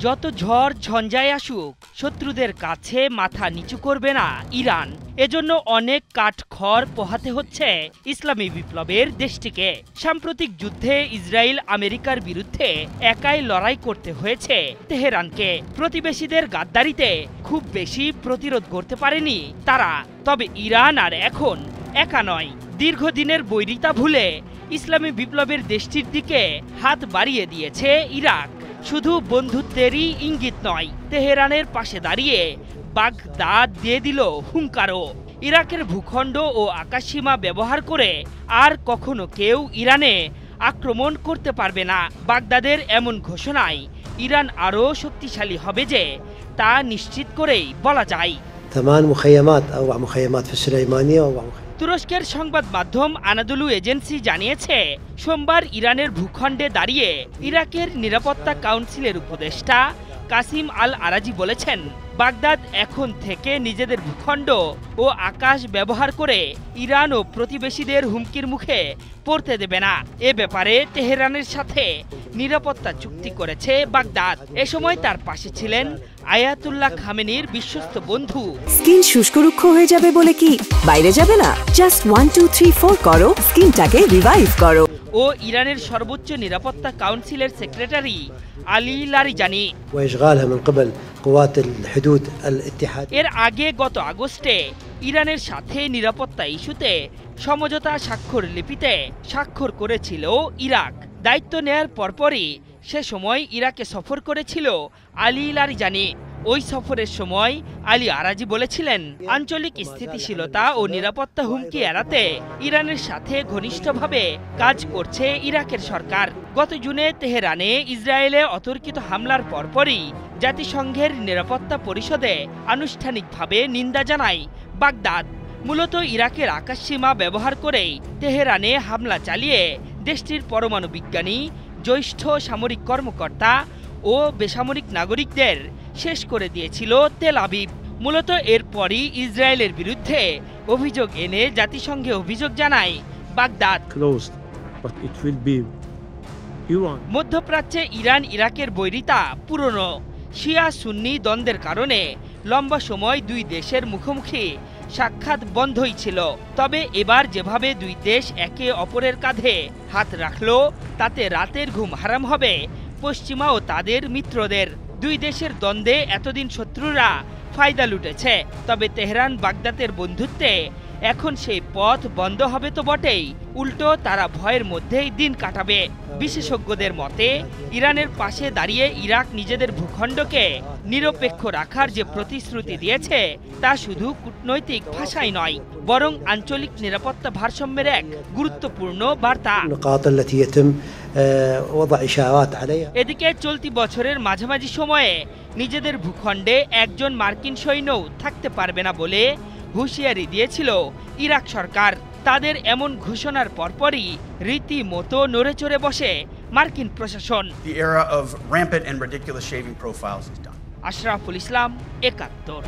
যত ঝড় ঝঞ্ঝায় আসুক শত্রুদের কাছে মাথা নিচু করবে না ইরান। এজন্য অনেক কাঠখড় পোহাতে হচ্ছে ইসলামী বিপ্লবের দেশটিকে। সাম্প্রতিক যুদ্ধে ইসরায়েল আমেরিকার বিরুদ্ধে একাই লড়াই করতে হয়েছে তেহরানকে। প্রতিবেশীদের গাদ্দারিতে খুব বেশি প্রতিরোধ করতে পারেনি তারা। তবে ইরান আর এখন একা নয়। দীর্ঘদিনের বৈরিতা ভুলে ইসলামী বিপ্লবের দেশটির দিকে হাত বাড়িয়ে দিয়েছে ইরাক। শুধু বন্ধুত্বেরই ইঙ্গিত নয়, তেহরানের পাশে দাঁড়িয়ে বাগদাদ দিয়ে দিল হুঙ্কারও। ইরাকের ভূখণ্ড ও আকাশসীমা ব্যবহার করে আর কখনো কেউ ইরানে আক্রমণ করতে পারবে না। বাগদাদের এমন ঘোষণায় ইরান আরও শক্তিশালী হবে যে তা নিশ্চিত করেই বলা যায়। তুরস্কের সংবাদ মাধ্যম আনাদুলু এজেন্সি জানিয়েছে, সোমবার ইরানের ভূখণ্ডে দাঁড়িয়ে ইরাকের নিরাপত্তা কাউন্সিলের উপদেষ্টা কাসিম আল আরাজি বলেছেন, বাগদাদ এখন থেকে নিজেদের ভূখণ্ড ও আকাশ ব্যবহার করে ইরান ও প্রতিবেশীদের হুমকির মুখে পড়তে দেবে না। এ ব্যাপারে তেহরানের সাথে নিরাপত্তা চুক্তি করেছে বাগদাদ। এ সময় তার পাশে ছিলেন আয়াতুল্লাহ খামেনির বিশ্বস্ত বন্ধু। স্কিন শুষ্ক রুক্ষ হয়ে যাবে বলে কি বাইরে যাবে না? জাস্ট 1 2 3 4 করো, স্কিনটাকে রিভাইভ করো। ও ইরানের সর্বোচ্চ নিরাপত্তা কাউন্সিলের সেক্রেটারি আলী লারিজানি। এর আগে গত আগস্টে ইরানের সাথে নিরাপত্তা ইস্যুতে সমঝোতা স্বাক্ষর লিপিতে স্বাক্ষর করেছিল ইরাক। দায়িত্ব নেয়ার পরপরই সে সময় ইরাকে সফর করেছিল আলী লারিজানি। ওই সফরের সময় আলী আরাজি বলেছিলেন, আঞ্চলিক স্থিতিশীলতা ও নিরাপত্তা হুমকি এড়াতে ইরানের সাথে ঘনিষ্ঠভাবে কাজ করছে ইরাকের সরকার। গত জুনে তেহরানে ইসরায়েলে অতর্কিত হামলার পরপরই জাতিসংঘের নিরাপত্তা পরিষদে আনুষ্ঠানিকভাবে নিন্দা জানায় বাগদাদ। মূলত ইরাকের আকাশসীমা ব্যবহার করেই তেহরানে হামলা চালিয়ে দেশটির পরমাণু বিজ্ঞানী, জ্যেষ্ঠ সামরিক কর্মকর্তা ও বেসামরিক নাগরিকদের শেষ করে দিয়েছিল তেল আবিব। মূলত এরপরই ইসরায়েলের বিরুদ্ধে অভিযোগ এনে জাতিসংঘে অভিযোগ জানায় বাগদাদ। মধ্যপ্রাচ্যে ইরান ইরাকের বৈরিতা পুরনো। শিয়া সুন্নি দ্বন্দ্বের কারণে লম্বা সময় দুই দেশের মুখোমুখি সাক্ষাৎ বন্ধই ছিল। তবে এবার যেভাবে দুই দেশ একে অপরের কাঁধে হাত রাখল, তাতে রাতের ঘুম হারাম হবে পশ্চিমা ও তাদের মিত্রদের। দুই দেশের দ্বন্দ্বে এতদিন শত্রুরা ফায়দা লুটেছে। তবে তেহরান বাগদাদের বন্ধুত্বে এখন সেই পথ বন্ধ হবে তো বটেই, উল্টো তারা ভয়ের মধ্যেই দিন কাটাবে। বিশেষজ্ঞদের মতে, ইরানের পাশে দাঁড়িয়ে ইরাক নিজেদের ভূখণ্ডকে নিরপেক্ষ রাখার যে প্রতিশ্রুতি দিয়েছে তা শুধু কূটনৈতিক ভাষাই নয়, বরং আঞ্চলিক নিরাপত্তা ভারসাম্যের এক গুরুত্বপূর্ণ বার্তা। এদিকে চলতি বছরের মাঝামাঝি সময়ে নিজেদের ভূখণ্ডে একজন মার্কিন সৈন্যও থাকতে পারবে না বলে হুঁশিয়ারি দিয়েছিল ইরাক সরকার। তাদের এমন ঘোষণার পরপরই রীতিমতো নড়েচড়ে বসে মার্কিন প্রশাসন। The era of rampant and ridiculous shaving profiles is done. Ashraful Islam, ৭১।